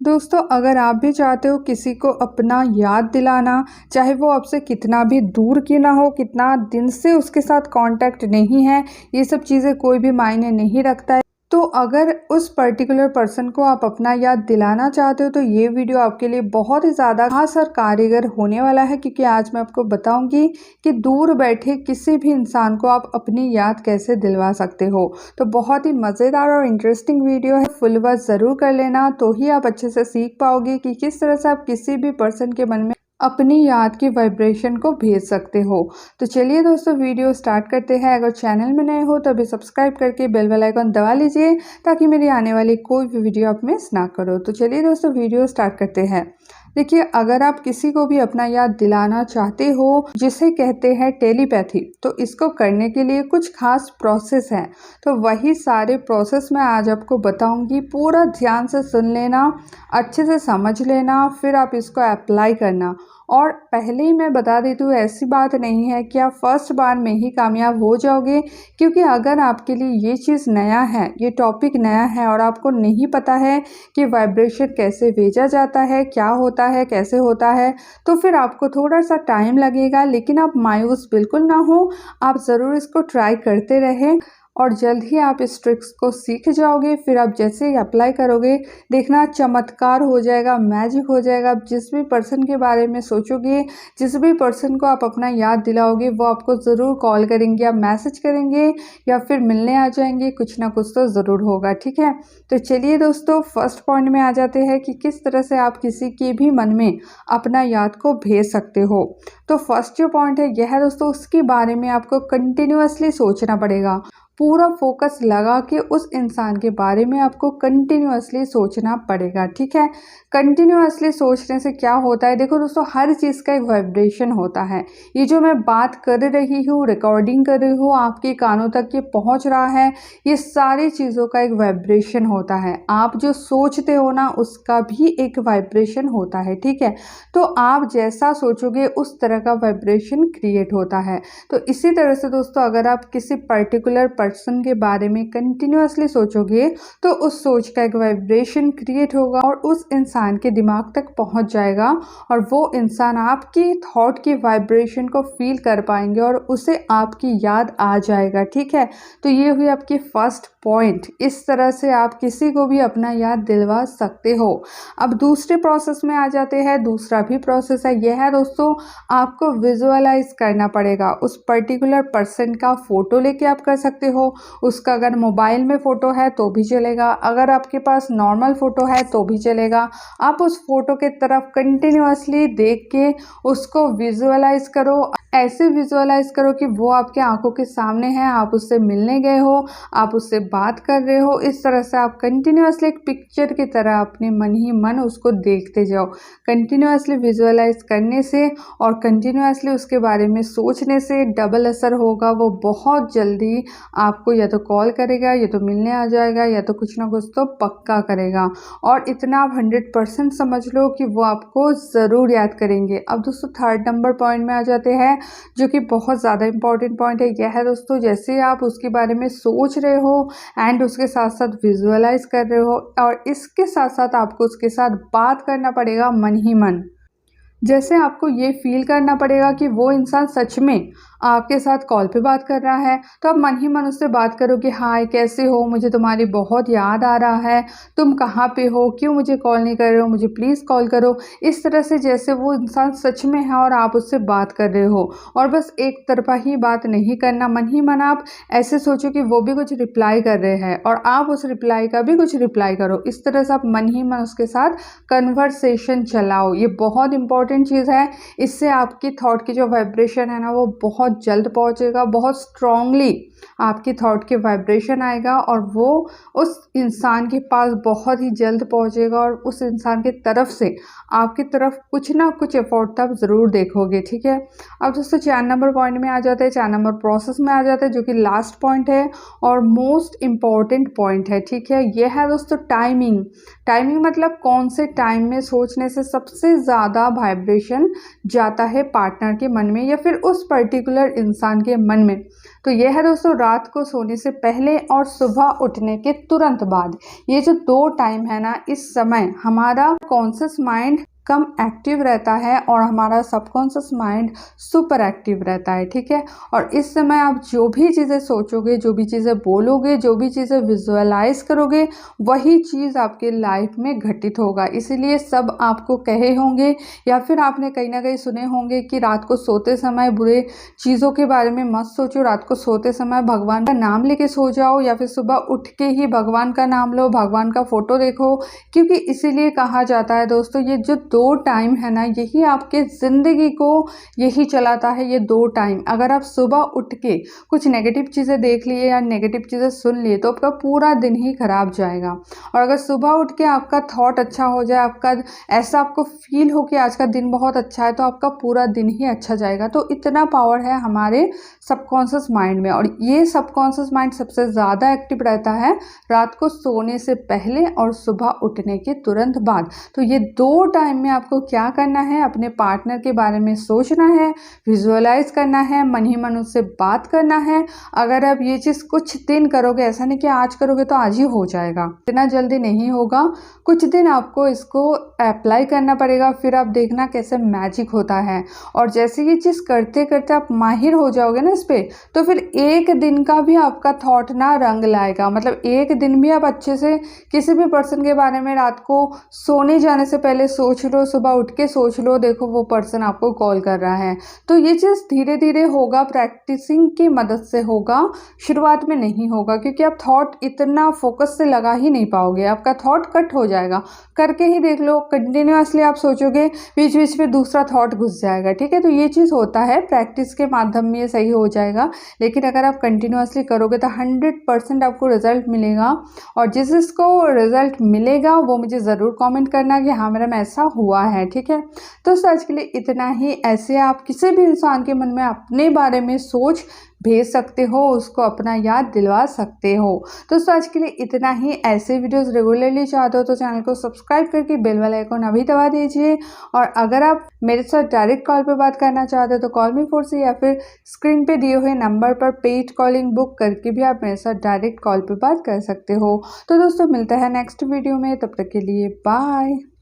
दोस्तों, अगर आप भी चाहते हो किसी को अपना याद दिलाना, चाहे वो आपसे कितना भी दूर क्यों ना हो, कितना दिन से उसके साथ कांटेक्ट नहीं है, ये सब चीज़ें कोई भी मायने नहीं रखता है। तो अगर उस पर्टिकुलर पर्सन को आप अपना याद दिलाना चाहते हो तो ये वीडियो आपके लिए बहुत ही ज़्यादा खास और कारगर होने वाला है, क्योंकि आज मैं आपको बताऊंगी कि दूर बैठे किसी भी इंसान को आप अपनी याद कैसे दिलवा सकते हो। तो बहुत ही मज़ेदार और इंटरेस्टिंग वीडियो है, फुल वॉच ज़रूर कर लेना, तो ही आप अच्छे से सीख पाओगे कि किस तरह से आप किसी भी पर्सन के मन में अपनी याद की वाइब्रेशन को भेज सकते हो। तो चलिए दोस्तों, वीडियो स्टार्ट करते हैं। अगर चैनल में नए हो तो अभी सब्सक्राइब करके बेल वाला आइकन दबा लीजिए, ताकि मेरी आने वाली कोई भी वीडियो आप मिस ना करो। तो चलिए दोस्तों, वीडियो स्टार्ट करते हैं। देखिए, अगर आप किसी को भी अपना याद दिलाना चाहते हो, जिसे कहते हैं टेलीपैथी, तो इसको करने के लिए कुछ खास प्रोसेस हैं। तो वही सारे प्रोसेस मैं आज आपको बताऊंगी, पूरा ध्यान से सुन लेना, अच्छे से समझ लेना, फिर आप इसको अप्लाई करना। और पहले ही मैं बता देती हूँ, ऐसी बात नहीं है कि आप फर्स्ट बार में ही कामयाब हो जाओगे, क्योंकि अगर आपके लिए ये चीज़ नया है, ये टॉपिक नया है और आपको नहीं पता है कि वाइब्रेशन कैसे भेजा जाता है, क्या होता है, कैसे होता है, तो फिर आपको थोड़ा सा टाइम लगेगा। लेकिन आप मायूस बिल्कुल ना हो, आप ज़रूर इसको ट्राई करते रहें और जल्द ही आप इस ट्रिक्स को सीख जाओगे। फिर आप जैसे ही अप्लाई करोगे, देखना चमत्कार हो जाएगा, मैजिक हो जाएगा। आप जिस भी पर्सन के बारे में सोचोगे, जिस भी पर्सन को आप अपना याद दिलाओगे, वो आपको ज़रूर कॉल करेंगे, आप मैसेज करेंगे या फिर मिलने आ जाएंगे, कुछ ना कुछ तो ज़रूर होगा। ठीक है, तो चलिए दोस्तों, फर्स्ट पॉइंट में आ जाते हैं कि किस तरह से आप किसी के भी मन में अपना याद को भेज सकते हो। तो फर्स्ट जो पॉइंट है यह है दोस्तों, उसके बारे में आपको कंटिन्यूअसली सोचना पड़ेगा। पूरा फोकस लगा के उस इंसान के बारे में आपको कंटिन्यूअसली सोचना पड़ेगा। ठीक है, कंटिन्यूअसली सोचने से क्या होता है, देखो दोस्तों, हर चीज़ का एक वाइब्रेशन होता है। ये जो मैं बात कर रही हूँ, रिकॉर्डिंग कर रही हूँ, आपके कानों तक ये पहुँच रहा है, ये सारी चीज़ों का एक वाइब्रेशन होता है। आप जो सोचते हो ना, उसका भी एक वाइब्रेशन होता है। ठीक है, तो आप जैसा सोचोगे उस तरह का वाइब्रेशन क्रिएट होता है। तो इसी तरह से दोस्तों, अगर आप किसी पर्टिकुलर पर्सन के बारे में कंटिन्यूअसली सोचोगे, तो उस सोच का एक वाइब्रेशन क्रिएट होगा और उस इंसान के दिमाग तक पहुंच जाएगा, और वो इंसान आपकी थॉट की वाइब्रेशन को फील कर पाएंगे और उसे आपकी याद आ जाएगा। ठीक है, तो ये हुई आपकी फर्स्ट पॉइंट। इस तरह से आप किसी को भी अपना याद दिलवा सकते हो। अब दूसरे प्रोसेस में आ जाते हैं। दूसरा भी प्रोसेस है, यह है दोस्तों, आपको विजुअलाइज करना पड़ेगा। उस पर्टिकुलर पर्सन का फोटो लेके आप कर सकते हो। उसका अगर मोबाइल में फ़ोटो है तो भी चलेगा, अगर आपके पास नॉर्मल फ़ोटो है तो भी चलेगा। आप उस फोटो के तरफ कंटिन्यूअसली देख के उसको विजुअलाइज करो। ऐसे विजुअलाइज करो कि वो आपके आंखों के सामने है, आप उससे मिलने गए हो, आप उससे बात कर रहे हो। इस तरह से आप कंटिन्यूअसली एक पिक्चर की तरह अपने मन ही मन उसको देखते जाओ। कंटिन्यूअसली विजुअलाइज करने से और कंटिन्यूअसली उसके बारे में सोचने से डबल असर होगा। वो बहुत जल्दी आपको या तो कॉल करेगा, या तो मिलने आ जाएगा, या तो कुछ ना कुछ तो पक्का करेगा। और इतना आप 100% समझ लो कि वो आपको ज़रूर याद करेंगे। अब दोस्तों, थर्ड नंबर पॉइंट में आ जाते हैं, जो कि बहुत ज़्यादा इंपॉर्टेंट पॉइंट है। यह है दोस्तों, जैसे आप उसके बारे में सोच रहे हो एंड उसके साथ साथ विजुअलाइज कर रहे हो, और इसके साथ साथ आपको उसके साथ बात करना पड़ेगा मन ही मन। जैसे आपको ये फील करना पड़ेगा कि वो इंसान सच में आपके साथ कॉल पे बात कर रहा है, तो आप मन ही मन उससे बात करो कि हाय, कैसे हो, मुझे तुम्हारी बहुत याद आ रहा है, तुम कहाँ पे हो, क्यों मुझे कॉल नहीं कर रहे हो, मुझे प्लीज़ कॉल करो। इस तरह से जैसे वो इंसान सच में है और आप उससे बात कर रहे हो। और बस एक तरफा ही बात नहीं करना, मन ही मन आप ऐसे सोचो कि वो भी कुछ रिप्लाई कर रहे हैं और आप उस रिप्लाई का भी कुछ रिप्लाई करो। इस तरह से आप मन ही मन उसके साथ कन्वर्सेशन चलाओ। ये बहुत इंपॉर्टेंट चीज़ है। इससे आपकी थॉट की जो वाइब्रेशन है ना, वो बहुत जल्द पहुंचेगा, बहुत स्ट्रांगली आपकी थॉट के वाइब्रेशन आएगा, और वो उस इंसान के पास बहुत ही जल्द पहुंचेगा, और उस इंसान की तरफ से आपकी तरफ कुछ ना कुछ एफर्ट आप ज़रूर देखोगे। ठीक है, अब दोस्तों 4 नंबर पॉइंट में आ जाते हैं, 4 नंबर प्रोसेस में आ जाते हैं, जो कि लास्ट पॉइंट है और मोस्ट इम्पॉर्टेंट पॉइंट है। ठीक है, यह है दोस्तों टाइमिंग। टाइमिंग मतलब कौन से टाइम में सोचने से सबसे ज़्यादा वाइब्रेशन जाता है पार्टनर के मन में या फिर उस पर्टिकुलर इंसान के मन में। तो यह है दोस्तों रात को सोने से पहले और सुबह उठने के तुरंत बाद। ये जो 2 टाइम है ना, इस समय हमारा कॉन्शियस माइंड कम एक्टिव रहता है और हमारा सबकॉन्शियस माइंड सुपर एक्टिव रहता है, ठीक है। और इस समय आप जो भी चीज़ें सोचोगे, जो भी चीज़ें बोलोगे, जो भी चीज़ें विजुअलाइज करोगे, वही चीज़ आपके लाइफ में घटित होगा। इसीलिए सब आपको कहे होंगे या फिर आपने कहीं ना कहीं सुने होंगे कि रात को सोते समय बुरे चीज़ों के बारे में मत सोचो, रात को सोते समय भगवान का नाम लेके सो जाओ या फिर सुबह उठ के ही भगवान का नाम लो, भगवान का फोटो देखो। क्योंकि इसीलिए कहा जाता है दोस्तों, ये जो 2 टाइम है ना, यही आपके ज़िंदगी को यही चलाता है। ये 2 टाइम अगर आप सुबह उठ के कुछ नेगेटिव चीज़ें देख लिए या नेगेटिव चीज़ें सुन लिए तो आपका पूरा दिन ही खराब जाएगा। और अगर सुबह उठ के आपका थॉट अच्छा हो जाए, आपका ऐसा आपको फील हो कि आज का दिन बहुत अच्छा है, तो आपका पूरा दिन ही अच्छा जाएगा। तो इतना पावर है हमारे सबकॉन्शियस माइंड में। और ये सबकॉन्शियस माइंड सबसे ज़्यादा एक्टिव रहता है रात को सोने से पहले और सुबह उठने के तुरंत बाद। तो ये 2 टाइम में आपको क्या करना है, अपने पार्टनर के बारे में सोचना है, विजुअलाइज करना है, मन ही मन उससे बात करना है। अगर आप ये चीज़ कुछ दिन करोगे, ऐसा नहीं कि आज करोगे तो आज ही हो जाएगा, इतना जल्दी नहीं होगा। कुछ दिन आपको इसको अप्लाई करना पड़ेगा, फिर आप देखना कैसे मैजिक होता है। और जैसे ये चीज़ करते करते आप माहिर हो जाओगे ना इस पर, तो फिर एक दिन का भी आपका थॉट ना रंग लाएगा। मतलब एक दिन भी आप अच्छे से किसी भी पर्सन के बारे में रात को सोने जाने से पहले सोच लो, सुबह उठ के सोच लो, देखो वो पर्सन आपको कॉल कर रहा है। तो ये चीज़ धीरे धीरे होगा, प्रैक्टिसिंग की मदद से होगा, शुरुआत में नहीं होगा। क्योंकि आप थॉट इतना फोकस से लगा ही नहीं पाओगे, आपका थॉट कट हो जाएगा। करके ही देख लो, कंटिन्यूअसली आप सोचोगे, बीच बीच में दूसरा थॉट घुस जाएगा, ठीक है। तो ये चीज़ होता है, प्रैक्टिस के माध्यम में ये सही हो जाएगा। लेकिन अगर आप कंटिन्यूअसली करोगे तो 100% आपको रिजल्ट मिलेगा। और जिसको रिजल्ट मिलेगा वो मुझे ज़रूर कमेंट करना कि हाँ मेरा में ऐसा हुआ है, ठीक है। तो आज के लिए इतना ही। ऐसे आप किसी भी इंसान के मन में अपने बारे में सोच भेज सकते हो, उसको अपना याद दिलवा सकते हो। तो आज के लिए इतना ही। ऐसे वीडियोस रेगुलरली चाहते हो तो चैनल को सब्सक्राइब करके बेल वाला आइकॉन अभी दबा दीजिए। और अगर आप मेरे साथ डायरेक्ट कॉल पे बात करना चाहते हो तो कॉल मी फोर से या फिर स्क्रीन पे दिए हुए नंबर पर पेड कॉलिंग बुक करके भी आप मेरे साथ डायरेक्ट कॉल पे बात कर सकते हो। तो दोस्तों मिलता है नेक्स्ट वीडियो में, तब तक के लिए बाय।